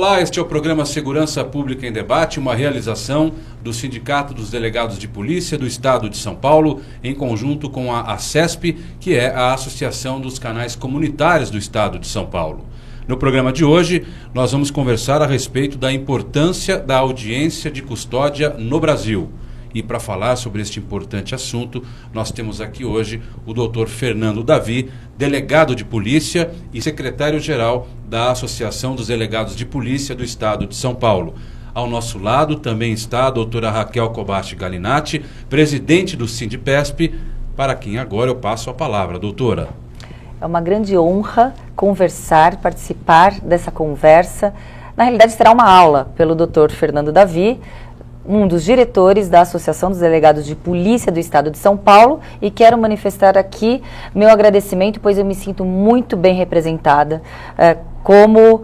Olá, este é o programa Segurança Pública em Debate, uma realização do Sindicato dos Delegados de Polícia do Estado de São Paulo, em conjunto com a ACESP, que é a Associação dos Canais Comunitários do Estado de São Paulo. No programa de hoje, nós vamos conversar a respeito da importância da audiência de custódia no Brasil. E para falar sobre este importante assunto, nós temos aqui hoje o Dr. Fernando Davi, delegado de polícia e secretário-geral da Associação dos Delegados de Polícia do Estado de São Paulo. Ao nosso lado também está a doutora Raquel Kobashi Galinatti, presidente do Sindipesp, para quem agora eu passo a palavra. Doutora. É uma grande honra conversar, participar dessa conversa. Na realidade, será uma aula pelo Dr. Fernando Davi, um dos diretores da Associação dos Delegados de Polícia do Estado de São Paulo, e quero manifestar aqui meu agradecimento, pois eu me sinto muito bem representada como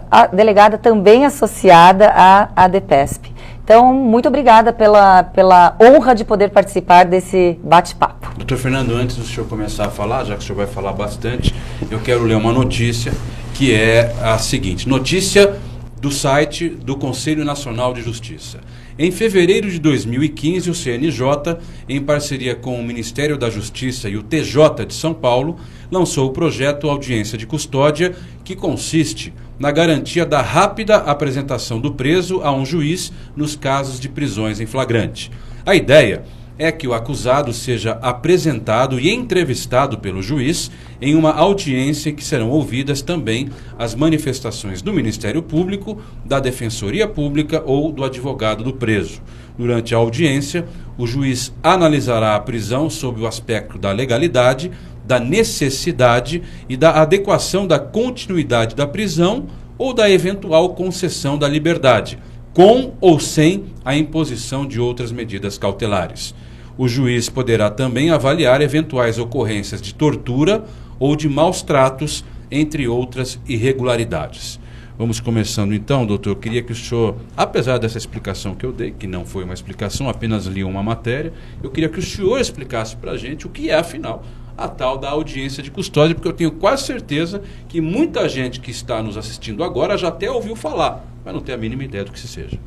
a delegada também associada à ADPESP. Então, muito obrigada pela honra de poder participar desse bate-papo. Doutor Fernando, antes do senhor começar a falar, já que o senhor vai falar bastante, eu quero ler uma notícia que é a seguinte: notícia do site do Conselho Nacional de Justiça. Em fevereiro de 2015, o CNJ, em parceria com o Ministério da Justiça e o TJ de São Paulo, lançou o projeto Audiência de Custódia, que consiste na garantia da rápida apresentação do preso a um juiz nos casos de prisões em flagrante. A ideia é que o acusado seja apresentado e entrevistado pelo juiz em uma audiência em que serão ouvidas também as manifestações do Ministério Público, da Defensoria Pública ou do advogado do preso. Durante a audiência, o juiz analisará a prisão sob o aspecto da legalidade, da necessidade e da adequação da continuidade da prisão ou da eventual concessão da liberdade, com ou sem a imposição de outras medidas cautelares. O juiz poderá também avaliar eventuais ocorrências de tortura ou de maus tratos, entre outras irregularidades. Vamos começando então, doutor. Eu queria que o senhor, apesar dessa explicação que eu dei, que não foi uma explicação, apenas li uma matéria, eu queria que o senhor explicasse para a gente o que é, afinal, a tal da audiência de custódia, porque eu tenho quase certeza que muita gente que está nos assistindo agora já até ouviu falar, mas não tem a mínima ideia do que se seja.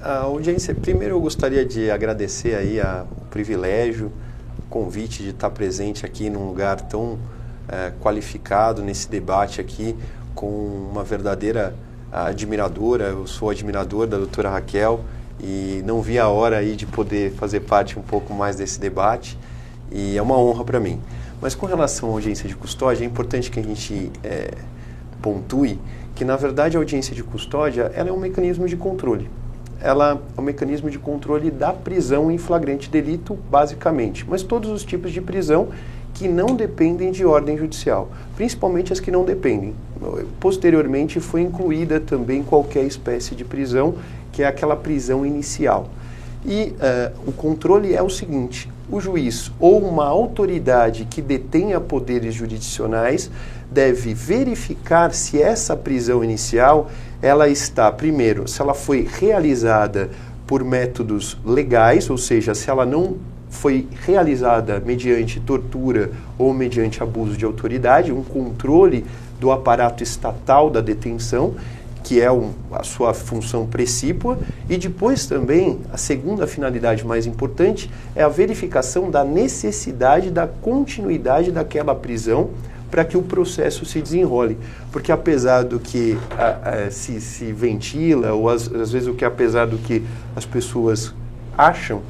A audiência, primeiro eu gostaria de agradecer aí o privilégio, o convite de estar presente aqui num lugar tão qualificado nesse debate aqui, com uma verdadeira admiradora. Eu sou admirador da doutora Raquel e não vi a hora aí de poder fazer parte um pouco mais desse debate, e é uma honra para mim. Mas com relação à audiência de custódia, é importante que a gente pontue que, na verdade, a audiência de custódia ela é um mecanismo de controle. Ela é um mecanismo de controle da prisão em flagrante delito, basicamente, mas todos os tipos de prisão que não dependem de ordem judicial, principalmente as que não dependem. Posteriormente foi incluída também qualquer espécie de prisão, que é aquela prisão inicial. E o controle é o seguinte: o juiz ou uma autoridade que detenha poderes jurisdicionais deve verificar se essa prisão inicial ela está, primeiro, se ela foi realizada por métodos legais, ou seja, se ela não foi realizada mediante tortura ou mediante abuso de autoridade, um controle do aparato estatal da detenção, que é a sua função precípua, e depois também, a segunda finalidade mais importante, é a verificação da necessidade da continuidade daquela prisão para que o processo se desenrole. Porque apesar do que se ventila, ou às vezes apesar do que as pessoas acham,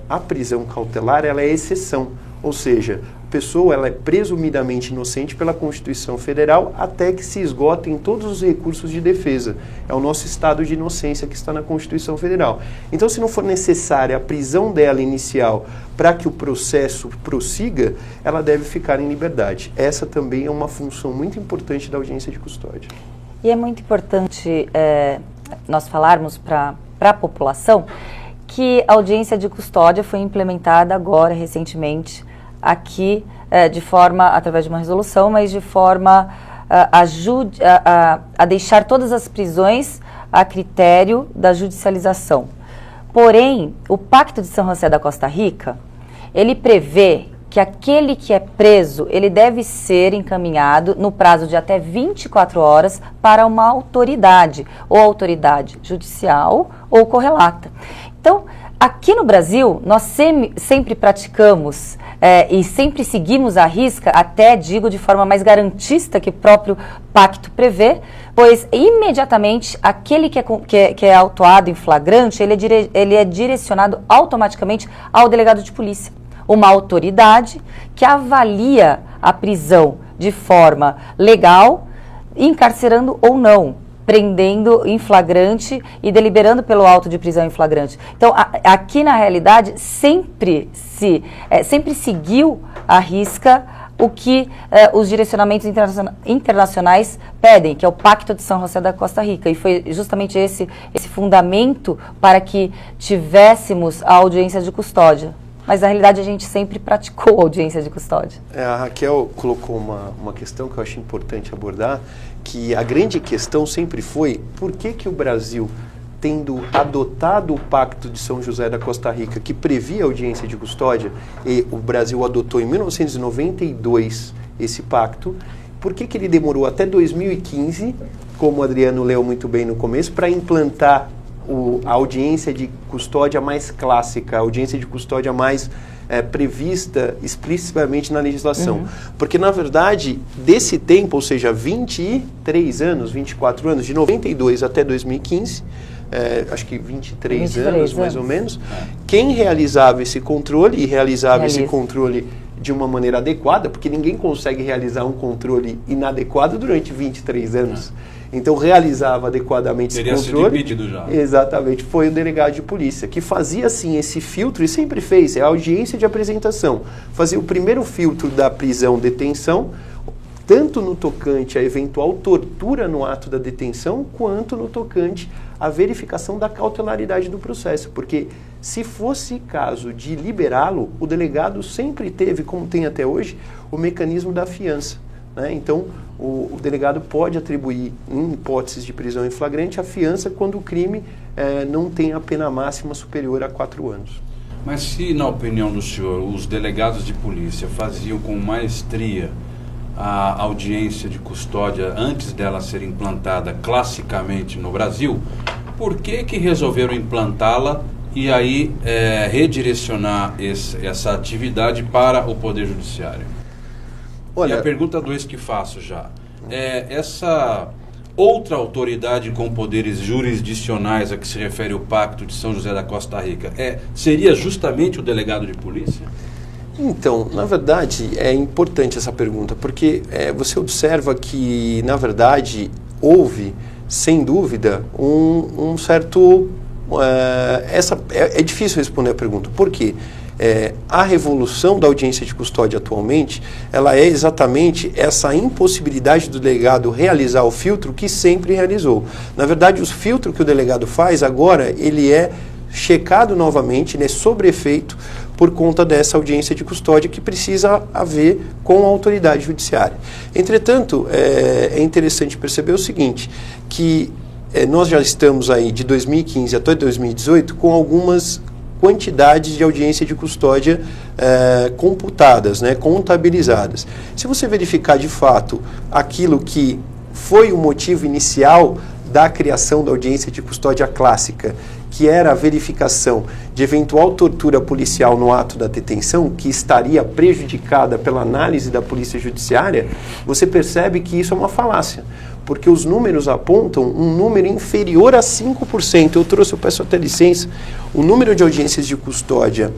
a prisão cautelar ela é exceção, ou seja, a pessoa ela é presumidamente inocente pela Constituição Federal até que se esgotem todos os recursos de defesa. É o nosso estado de inocência que está na Constituição Federal. Então, se não for necessária a prisão dela inicial para que o processo prossiga, ela deve ficar em liberdade. Essa também é uma função muito importante da audiência de custódia. E é muito importante nós falarmos para a população que a audiência de custódia foi implementada agora, recentemente, aqui, através de uma resolução, mas de forma a deixar todas as prisões a critério da judicialização. Porém, o Pacto de São José da Costa Rica, ele prevê que aquele que é preso, ele deve ser encaminhado no prazo de até 24 horas para uma autoridade, ou autoridade judicial ou correlata. Então, aqui no Brasil, nós sempre praticamos e sempre seguimos à risca, até digo de forma mais garantista que o próprio pacto prevê, pois imediatamente aquele que é autuado em flagrante, ele é direcionado automaticamente ao delegado de polícia, uma autoridade que avalia a prisão de forma legal, encarcerando ou não, prendendo em flagrante e deliberando pelo auto de prisão em flagrante. Então, aqui na realidade, sempre seguiu à risca o que os direcionamentos internacionais pedem, que é o Pacto de São José da Costa Rica. E foi justamente esse fundamento para que tivéssemos a audiência de custódia. Mas, na realidade, a gente sempre praticou a audiência de custódia. A Raquel colocou uma questão que eu acho importante abordar, que a grande questão sempre foi por que o Brasil, tendo adotado o Pacto de São José da Costa Rica, que previa a audiência de custódia, e o Brasil adotou em 1992 esse pacto, por que ele demorou até 2015, como o Adriano leu muito bem no começo, para implantar a audiência de custódia mais clássica, a audiência de custódia mais prevista explicitamente na legislação? Uhum. Porque, na verdade, desse tempo, ou seja, 23 anos, 24 anos, de 92 até 2015, acho que 23 anos, mais ou menos, quem realizava esse controle, e realizava esse controle de uma maneira adequada, porque ninguém consegue realizar um controle inadequado durante 23 anos. Então, realizava adequadamente esse controle. Teria sido impedido já. Exatamente. Foi o delegado de polícia, que fazia, assim, esse filtro, e sempre fez, a audiência de apresentação. Fazia o primeiro filtro da prisão-detenção, tanto no tocante à eventual tortura no ato da detenção, quanto no tocante à verificação da cautelaridade do processo. Porque, se fosse caso de liberá-lo, o delegado sempre teve, como tem até hoje, o mecanismo da fiança. Então, o delegado pode atribuir, em hipóteses de prisão em flagrante, a fiança quando o crime não tem a pena máxima superior a 4 anos. Mas se, na opinião do senhor, os delegados de polícia faziam com maestria a audiência de custódia antes dela ser implantada classicamente no Brasil, por que resolveram implantá-la e aí redirecionar essa atividade para o Poder Judiciário? Olha, e a pergunta 2 que faço já, essa outra autoridade com poderes jurisdicionais a que se refere o Pacto de São José da Costa Rica, seria justamente o delegado de polícia? Então, na verdade, é importante essa pergunta, porque você observa que, na verdade, houve, sem dúvida, um certo... é difícil responder a pergunta. Por quê? A revolução da audiência de custódia atualmente, ela é exatamente essa impossibilidade do delegado realizar o filtro que sempre realizou. Na verdade, o filtro que o delegado faz agora, ele é checado novamente, ele é sobrefeito por conta dessa audiência de custódia que precisa haver com a autoridade judiciária. Entretanto, é interessante perceber o seguinte, que nós já estamos aí de 2015 até 2018 com algumas quantidades de audiência de custódia computadas, contabilizadas. Se você verificar de fato aquilo que foi o motivo inicial da criação da audiência de custódia clássica, que era a verificação de eventual tortura policial no ato da detenção, que estaria prejudicada pela análise da polícia judiciária, você percebe que isso é uma falácia, porque os números apontam um número inferior a 5%. Eu peço até licença, o número de audiências de custódia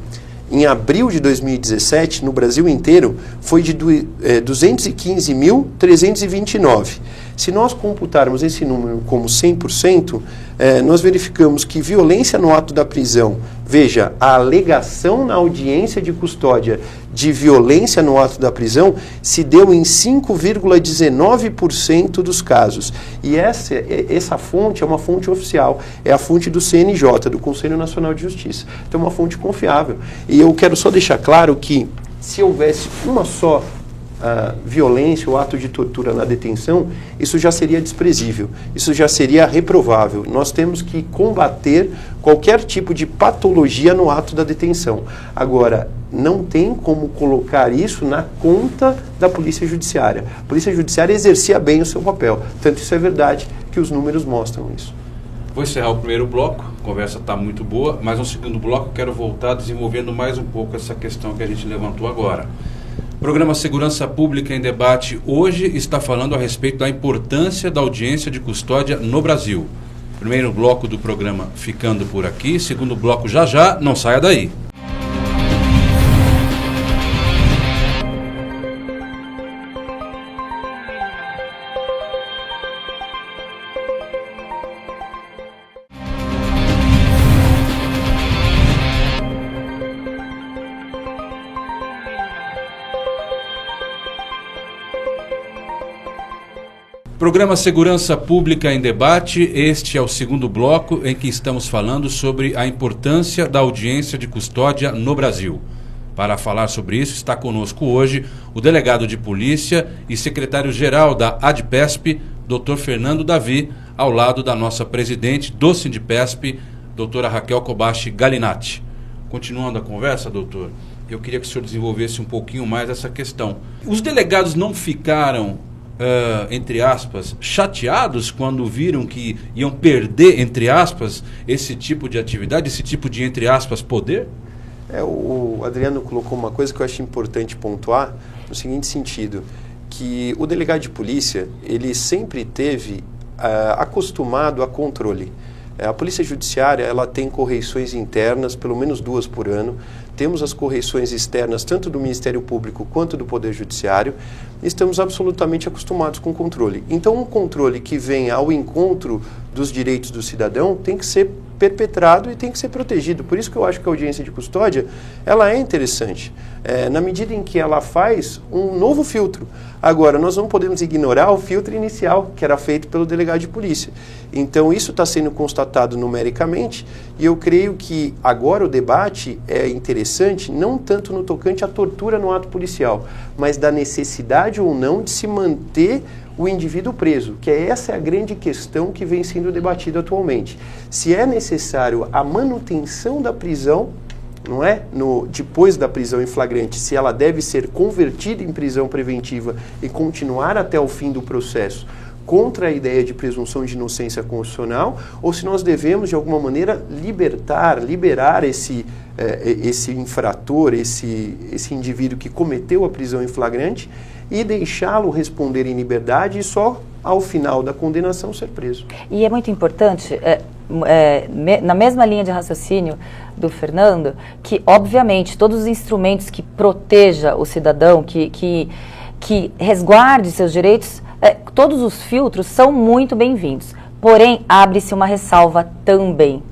em abril de 2017, no Brasil inteiro, foi de 215.329. Se nós computarmos esse número como 100%, nós verificamos que violência no ato da prisão, veja, a alegação na audiência de custódia de violência no ato da prisão se deu em 5,19% dos casos. E essa fonte é uma fonte oficial, é a fonte do CNJ, do Conselho Nacional de Justiça. Então é uma fonte confiável. E eu quero só deixar claro que se houvesse uma só violência ou ato de tortura na detenção, isso já seria desprezível, isso já seria reprovável. Nós temos que combater qualquer tipo de patologia no ato da detenção. Agora, não tem como colocar isso na conta da Polícia Judiciária. A Polícia Judiciária exercia bem o seu papel, tanto isso é verdade que os números mostram isso. Vou encerrar o primeiro bloco, a conversa está muito boa, mas no segundo bloco eu quero voltar desenvolvendo mais um pouco essa questão que a gente levantou agora. O programa Segurança Pública em Debate hoje está falando a respeito da importância da audiência de custódia no Brasil. Primeiro bloco do programa ficando por aqui, segundo bloco já, não saia daí. Programa Segurança Pública em Debate, este é o segundo bloco em que estamos falando sobre a importância da audiência de custódia no Brasil. Para falar sobre isso, está conosco hoje o delegado de polícia e secretário-geral da ADPESP, Dr. Fernando Davi, ao lado da nossa presidente do Sindipesp, doutora Raquel Kobashi Galinatti. Continuando a conversa, doutor, eu queria que o senhor desenvolvesse um pouquinho mais essa questão. Os delegados não ficaram entre aspas, chateados quando viram que iam perder, entre aspas, esse tipo de atividade, esse tipo de, entre aspas, poder? O Adriano colocou uma coisa que eu acho importante pontuar, no seguinte sentido, que o delegado de polícia, ele sempre teve acostumado a controle. A Polícia Judiciária, ela tem correições internas, pelo menos 2 por ano. Temos as correições externas, tanto do Ministério Público quanto do Poder Judiciário. Estamos absolutamente acostumados com o controle. Então, um controle que vem ao encontro dos direitos do cidadão tem que ser perpetrado e tem que ser protegido. Por isso que eu acho que a audiência de custódia, ela é interessante, na medida em que ela faz um novo filtro. Agora, nós não podemos ignorar o filtro inicial, que era feito pelo delegado de polícia. Então, isso está sendo constatado numericamente, e eu creio que agora o debate é interessante, não tanto no tocante à tortura no ato policial, mas da necessidade ou não de se manter o indivíduo preso, que essa é a grande questão que vem sendo debatida atualmente. Se é necessário a manutenção da prisão, não é? Depois da prisão em flagrante, se ela deve ser convertida em prisão preventiva e continuar até o fim do processo, contra a ideia de presunção de inocência constitucional, ou se nós devemos, de alguma maneira, liberar esse infrator, esse indivíduo que cometeu a prisão em flagrante e deixá-lo responder em liberdade e só ao final da condenação ser preso. E é muito importante, na mesma linha de raciocínio do Fernando, que obviamente todos os instrumentos que proteja o cidadão, que resguarde seus direitos, todos os filtros são muito bem-vindos. Porém, abre-se uma ressalva também.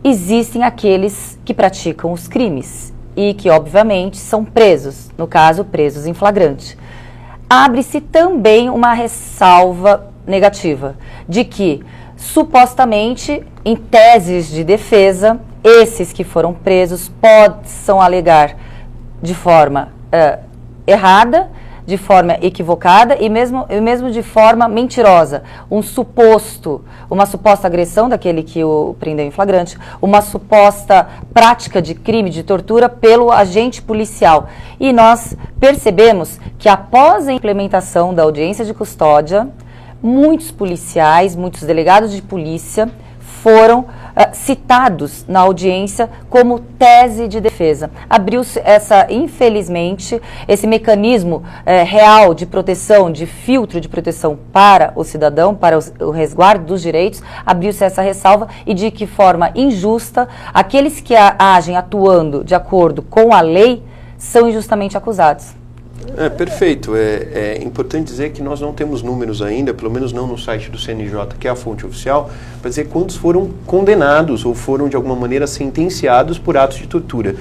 Existem aqueles que praticam os crimes e que, obviamente, são presos, no caso, presos em flagrante. Abre-se também uma ressalva negativa, de que, supostamente, em teses de defesa, esses que foram presos possam alegar de forma errada, de forma equivocada e mesmo de forma mentirosa. Uma suposta agressão daquele que o prendeu em flagrante, uma suposta prática de crime, de tortura pelo agente policial. E nós percebemos que após a implementação da audiência de custódia, muitos policiais, muitos delegados de polícia foram citados na audiência como tese de defesa. Abriu-se infelizmente, esse mecanismo real de proteção, de filtro de proteção para o cidadão, para o resguardo dos direitos, abriu-se essa ressalva e de que forma injusta aqueles que agem atuando de acordo com a lei são injustamente acusados. Perfeito. É importante dizer que nós não temos números ainda, pelo menos não no site do CNJ, que é a fonte oficial, para dizer quantos foram condenados ou foram de alguma maneira sentenciados por atos de tortura.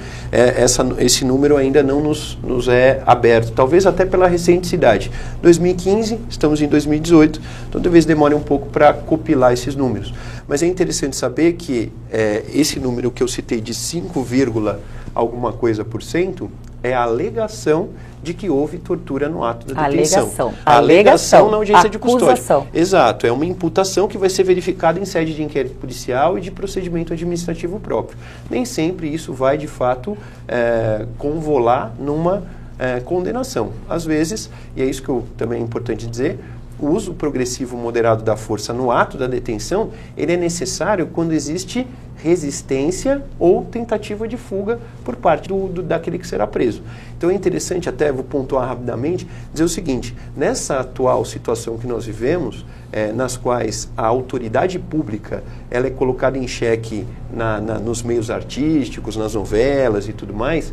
Esse número ainda não nos é aberto, talvez até pela recenticidade. 2015, estamos em 2018, então talvez demore um pouco para compilar esses números. Mas é interessante saber que esse número que eu citei de 5, alguma coisa por cento, é a alegação de que houve tortura no ato da detenção. Alegação. Alegação na audiência de custódia. Acusação. Exato, é uma imputação que vai ser verificada em sede de inquérito policial e de procedimento administrativo próprio. Nem sempre isso vai, de fato, convolar numa condenação. Às vezes, e é isso que também é importante dizer, o uso progressivo moderado da força no ato da detenção, ele é necessário quando existe resistência ou tentativa de fuga por parte daquele que será preso. Então é interessante, até vou pontuar rapidamente, dizer o seguinte: nessa atual situação que nós vivemos, nas quais a autoridade pública ela é colocada em xeque nos meios artísticos, nas novelas e tudo mais,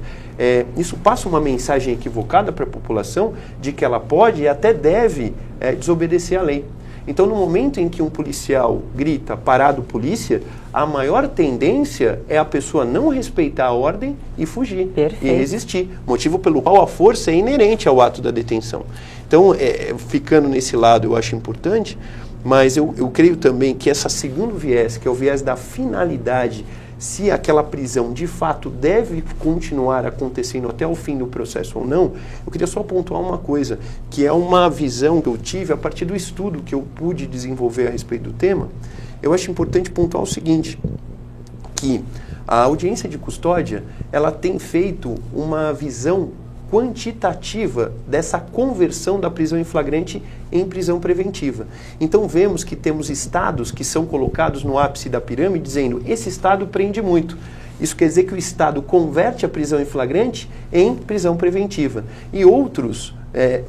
isso passa uma mensagem equivocada para a população de que ela pode e até deve desobedecer à lei. Então, no momento em que um policial grita "parado, polícia", a maior tendência é a pessoa não respeitar a ordem e fugir. Perfeito. E resistir, motivo pelo qual a força é inerente ao ato da detenção. Então, ficando nesse lado, eu acho importante, mas eu creio também que esse segundo viés, que é o viés da finalidade, se aquela prisão de fato deve continuar acontecendo até o fim do processo ou não, eu queria só pontuar uma coisa, que é uma visão que eu tive a partir do estudo que eu pude desenvolver a respeito do tema. Eu acho importante pontuar o seguinte, que a audiência de custódia, ela tem feito uma visão quantitativa dessa conversão da prisão em flagrante em prisão preventiva. Então vemos que temos estados que são colocados no ápice da pirâmide dizendo: esse estado prende muito. Isso quer dizer que o estado converte a prisão em flagrante em prisão preventiva. E outros,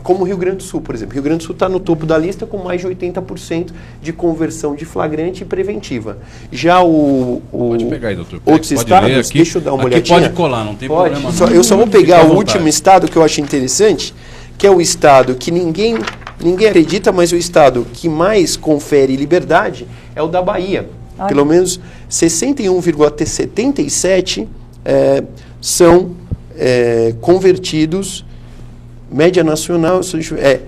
como o Rio Grande do Sul, por exemplo. Rio Grande do Sul está no topo da lista com mais de 80% de conversão de flagrante e preventiva. Já Pode pegar aí, doutor. Outros estados, aqui, deixa eu dar uma aqui olhadinha. Pode colar, não tem problema. Eu só vou pegar o último estado que eu acho interessante, que é o estado que ninguém acredita, mas o estado que mais confere liberdade é o da Bahia. Olha. Pelo menos 61,77% são convertidos. Média nacional,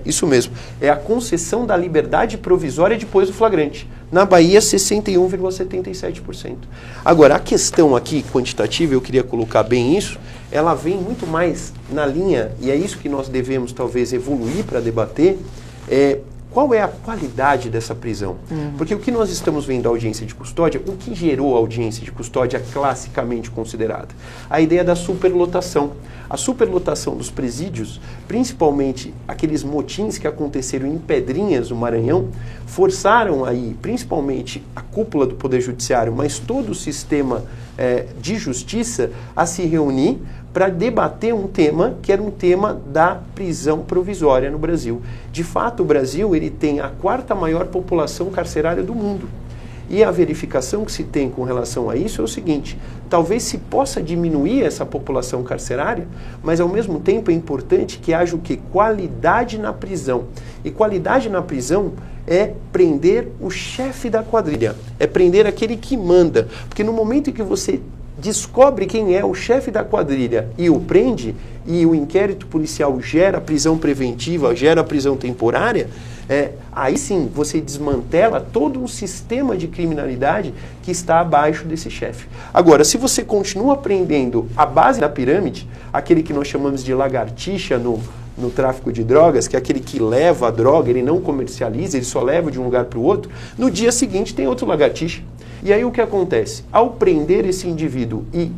isso mesmo, é a concessão da liberdade provisória depois do flagrante. Na Bahia, 61,77%. Agora, a questão aqui quantitativa, eu queria colocar bem isso, ela vem muito mais na linha, e é isso que nós devemos talvez evoluir para debater, qual é a qualidade dessa prisão? Porque o que nós estamos vendo da audiência de custódia, o que gerou a audiência de custódia classicamente considerada? A ideia da superlotação. A superlotação dos presídios, principalmente aqueles motins que aconteceram em Pedrinhas, no Maranhão, forçaram aí, principalmente a cúpula do Poder Judiciário, mas todo o sistema de justiça a se reunir para debater um tema que era um tema da prisão provisória no Brasil. De fato, o Brasil ele tem a 4ª maior população carcerária do mundo. E a verificação que se tem com relação a isso é o seguinte: talvez se possa diminuir essa população carcerária, mas ao mesmo tempo é importante que haja o quê? Qualidade na prisão. E qualidade na prisão é prender o chefe da quadrilha, é prender aquele que manda. Porque no momento em que você descobre quem é o chefe da quadrilha e o prende, e o inquérito policial gera prisão preventiva, gera prisão temporária, aí sim você desmantela todo um sistema de criminalidade que está abaixo desse chefe. Agora, se você continua prendendo a base da pirâmide, aquele que nós chamamos de lagartixa no tráfico de drogas, que é aquele que leva a droga, ele não comercializa, ele só leva de um lugar para o outro, no dia seguinte tem outro lagartixa. E aí o que acontece? Ao prender esse indivíduo e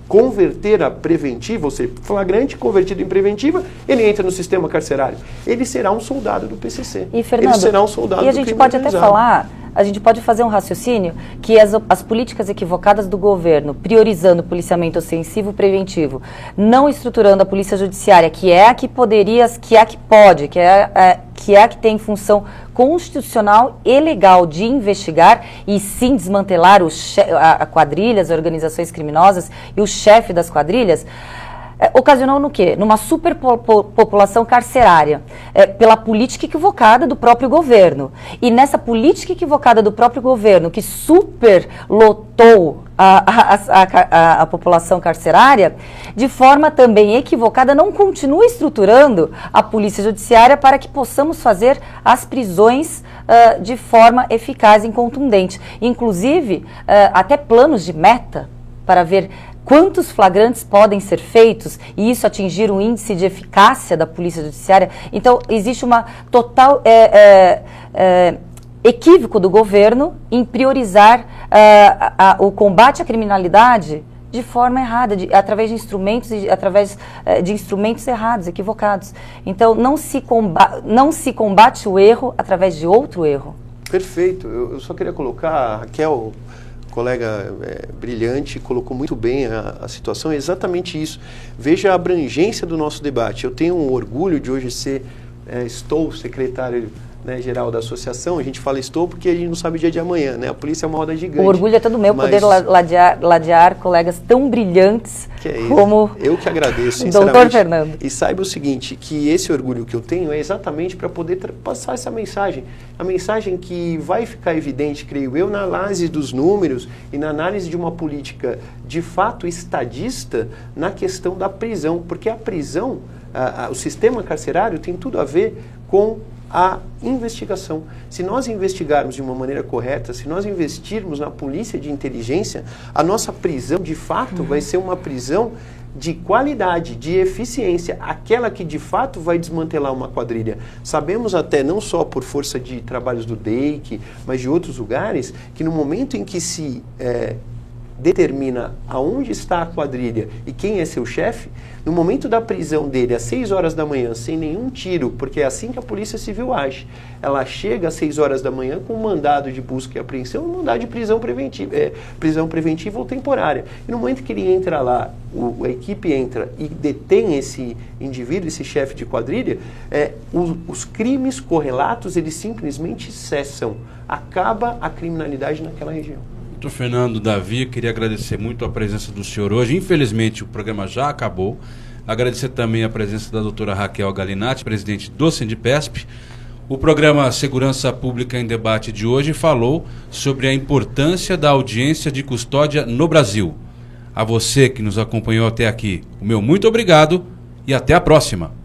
converter a preventiva, ou seja, flagrante convertido em preventiva, ele entra no sistema carcerário. Ele será um soldado do PCC. E, Fernando, ele será um soldado e a gente pode até falar, a gente pode fazer um raciocínio que as políticas equivocadas do governo, priorizando o policiamento ostensivo preventivo, não estruturando a polícia judiciária, que é a que poderia, que é a que pode, que é a que tem função constitucional e legal de investigar e sim desmantelar a quadrilhas, organizações criminosas e o chefe das quadrilhas, ocasionou no quê? Numa superpopulação carcerária, pela política equivocada do próprio governo. E nessa política equivocada do próprio governo, que superlotou a população carcerária, de forma também equivocada, não continua estruturando a polícia judiciária para que possamos fazer as prisões de forma eficaz e contundente. Inclusive, até planos de meta para ver quantos flagrantes podem ser feitos e isso atingir um índice de eficácia da Polícia Judiciária. Então, existe uma total equívoco do governo em priorizar o combate à criminalidade de forma errada, através de instrumentos errados, equivocados. Então, não se combate o erro através de outro erro. Perfeito. Eu só queria colocar, a Raquel, colega brilhante, colocou muito bem a situação, é exatamente isso. Veja a abrangência do nosso debate. Eu tenho um orgulho de hoje estou secretário, né, geral da associação. A gente fala estou porque a gente não sabe o dia de amanhã, né? A polícia é uma roda gigante. O orgulho é todo meu poder ladear colegas tão brilhantes como eu que agradeço, sinceramente. Doutor Fernando. E saiba o seguinte, que esse orgulho que eu tenho é exatamente para poder passar essa mensagem. A mensagem que vai ficar evidente, creio eu, na análise dos números e na análise de uma política de fato estadista na questão da prisão. Porque a prisão, o sistema carcerário tem tudo a ver com a investigação. Se nós investigarmos de uma maneira correta, se nós investirmos na polícia de inteligência, a nossa prisão, de fato, vai ser uma prisão de qualidade, de eficiência, aquela que de fato vai desmantelar uma quadrilha. Sabemos até, não só por força de trabalhos do DEIC, mas de outros lugares, que no momento em que se determina aonde está a quadrilha e quem é seu chefe, no momento da prisão dele, às 6 horas da manhã, sem nenhum tiro, porque é assim que a Polícia Civil age. Ela chega às 6 horas da manhã com um mandado de busca e apreensão, um mandado de prisão preventiva ou temporária. E no momento que ele entra lá, a equipe entra e detém esse indivíduo, esse chefe de quadrilha, os crimes correlatos, eles simplesmente cessam. Acaba a criminalidade naquela região. Doutor Fernando Davi, queria agradecer muito a presença do senhor hoje. Infelizmente, o programa já acabou. Agradecer também a presença da doutora Raquel Galinatti, presidente do Sindipesp. O programa Segurança Pública em Debate de hoje falou sobre a importância da audiência de custódia no Brasil. A você que nos acompanhou até aqui, o meu muito obrigado e até a próxima.